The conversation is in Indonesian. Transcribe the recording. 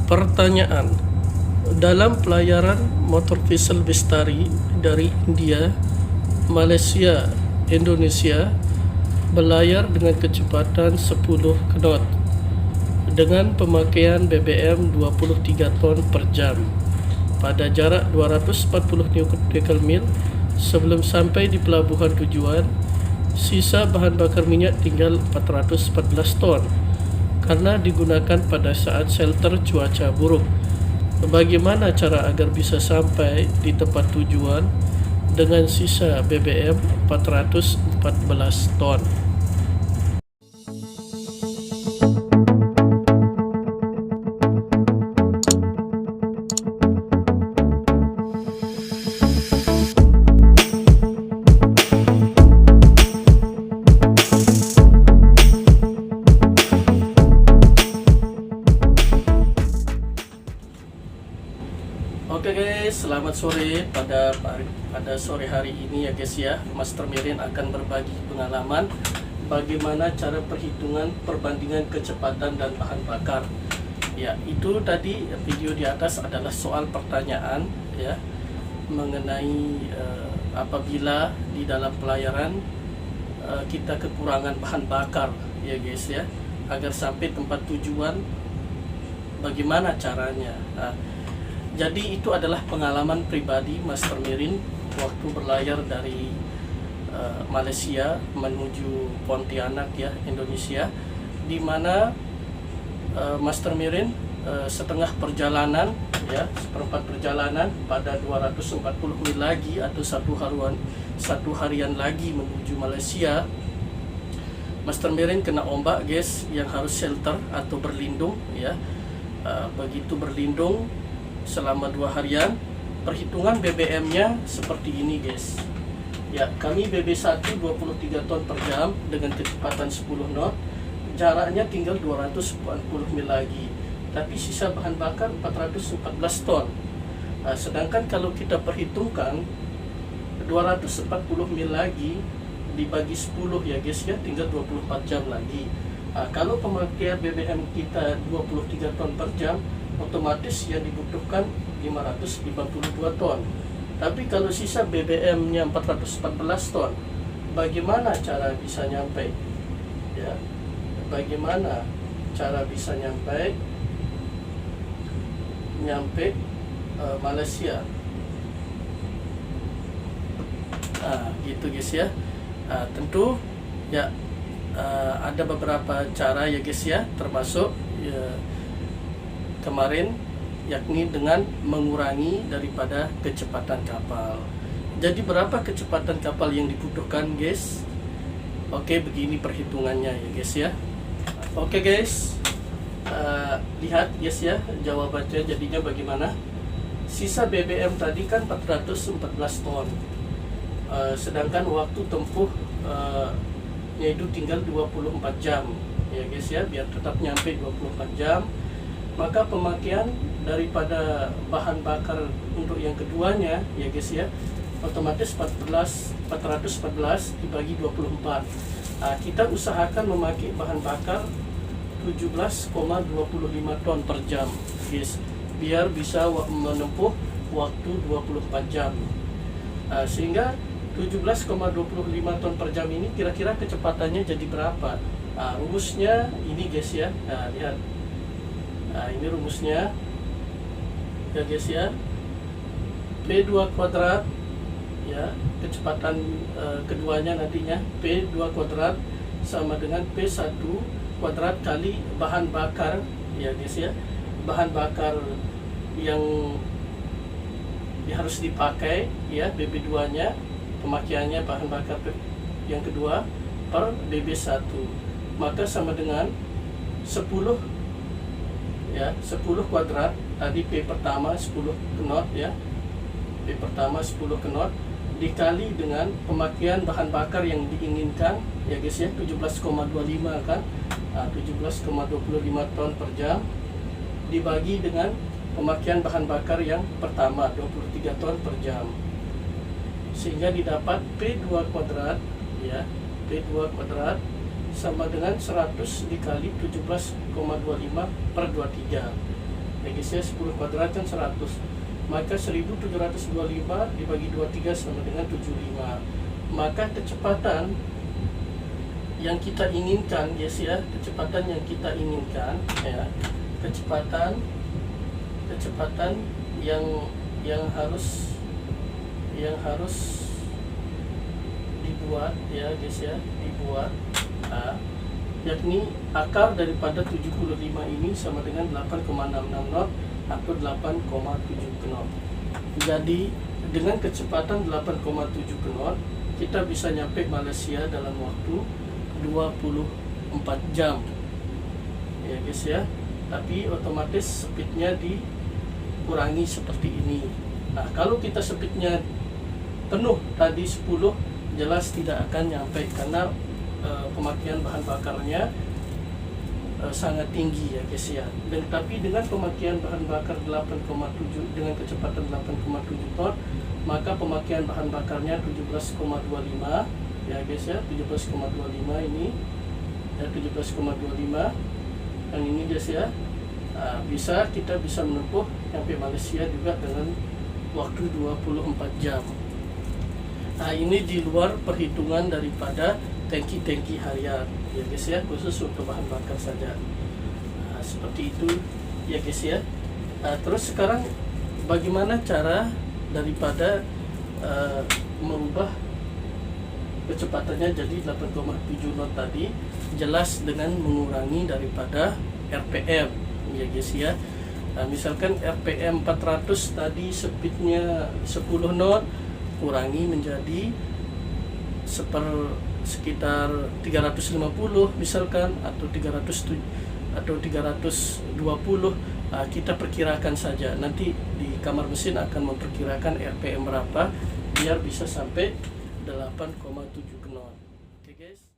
Pertanyaan: dalam pelayaran motor Vessel Bestari dari India, Malaysia, Indonesia berlayar dengan kecepatan 10 knot dengan pemakaian BBM 23 ton per jam pada jarak 240 nautical mil. Sebelum sampai di pelabuhan tujuan, sisa bahan bakar minyak tinggal 414 ton karena digunakan pada saat shelter cuaca buruk. Bagaimana cara agar bisa sampai di tempat tujuan dengan sisa BBM 414 ton? Oke guys, selamat sore. Pada sore hari ini ya guys ya, Master Mirin akan berbagi pengalaman bagaimana cara perhitungan perbandingan kecepatan dan bahan bakar. Ya, itu tadi video di atas adalah soal pertanyaan ya mengenai apabila di dalam pelayaran kita kekurangan bahan bakar ya guys ya, agar sampai tempat tujuan bagaimana caranya. Jadi itu adalah pengalaman pribadi Master Mirin waktu berlayar dari Malaysia menuju Pontianak ya, Indonesia, di mana Master Mirin setengah perjalanan ya, seperempat perjalanan pada 240 mil lagi atau satu harian lagi menuju Malaysia, Master Mirin kena ombak guys, yang harus shelter atau berlindung ya. Begitu berlindung selama 2 harian, perhitungan BBM-nya seperti ini guys. Ya, kami BB1 23 ton per jam dengan kecepatan 10 knot, jaraknya tinggal 240 mil lagi, tapi sisa bahan bakar 414 ton. Sedangkan kalau kita perhitungkan 240 mil lagi dibagi 10 ya guys ya, tinggal 24 jam lagi. Kalau pemakaian BBM kita 23 ton per jam, otomatis yang dibutuhkan 552 ton. Tapi kalau sisa BBM-nya 414 ton, bagaimana cara bisa nyampe? Ya, bagaimana cara bisa nyampe Malaysia? Gitu guys ya. Tentu ya ada beberapa cara ya guys ya, termasuk ya, kemarin, yakni dengan mengurangi daripada kecepatan kapal. Jadi berapa kecepatan kapal yang dibutuhkan guys? Oke, begini perhitungannya ya guys ya. Oke guys, lihat guys ya jawabannya jadinya bagaimana. Sisa BBM tadi kan 414 ton, sedangkan waktu tempuh yaitu tinggal 24 jam ya guys ya, biar tetap nyampe 24 jam. Maka pemakaian daripada bahan bakar untuk yang keduanya ya guys ya, otomatis 414 dibagi 24. Kita usahakan memakai bahan bakar 17,25 ton per jam guys, biar bisa menempuh waktu 24 jam. Sehingga 17,25 ton per jam ini kira-kira kecepatannya jadi berapa? Rumusnya ini guys ya. Lihat. Ini rumusnya ya guys ya, P2 kuadrat ya, kecepatan keduanya nantinya P2 kuadrat sama dengan P1 kuadrat kali bahan bakar ya guys ya, bahan bakar yang harus dipakai ya, BB2 nya pemakaiannya bahan bakar yang kedua per BB1, maka sama dengan 10 ya, 10 kuadrat tadi P pertama 10 knot ya, P pertama 10 knot dikali dengan pemakaian bahan bakar yang diinginkan ya guys ya, 17,25 kan, 17,25 ton per jam dibagi dengan pemakaian bahan bakar yang pertama 23 ton per jam, sehingga didapat P2 kuadrat ya, P2 kuadrat sama dengan 100 dikali 17,25 per 23 ya guys ya, 10 kuadrat kan 100, maka 1725 dibagi 23 sama dengan 75. Maka kecepatan yang kita inginkan guys ya, kecepatan yang kita inginkan ya, kecepatan yang harus dibuat ya guys ya, dibuat yakni akar daripada 75 ini sama dengan 8,66 knot atau 8,7 knot. Jadi dengan kecepatan 8,7 knot kita bisa nyampe Malaysia dalam waktu 24 jam ya guys ya. Tapi otomatis speednya dikurangi seperti ini. Nah, kalau kita speednya penuh tadi 10, jelas tidak akan nyampe karena pemakaian bahan bakarnya sangat tinggi ya guys ya. Dan tapi dengan pemakaian bahan bakar 8,7 dengan kecepatan 8,7 knot, maka pemakaian bahan bakarnya 17,25 ya guys ya, 17,25 ini ya, 17,25 yang ini guys ya. Kita bisa menempuh sampai Malaysia juga dengan waktu 24 jam. Nah, ini di luar perhitungan daripada tangki-tangki harian ya guys ya, khusus untuk bahan bakar saja. Seperti itu ya guys ya. Terus sekarang bagaimana cara daripada merubah kecepatannya jadi 8,7 knot tadi? Jelas dengan mengurangi daripada RPM ya guys ya. Misalkan RPM 400 tadi speednya 10 knot, kurangi menjadi sekitar 350 misalkan, atau 300 atau 320. Kita perkirakan saja, nanti di kamar mesin akan memperkirakan RPM berapa biar bisa sampai 8,7 knot. Oke guys.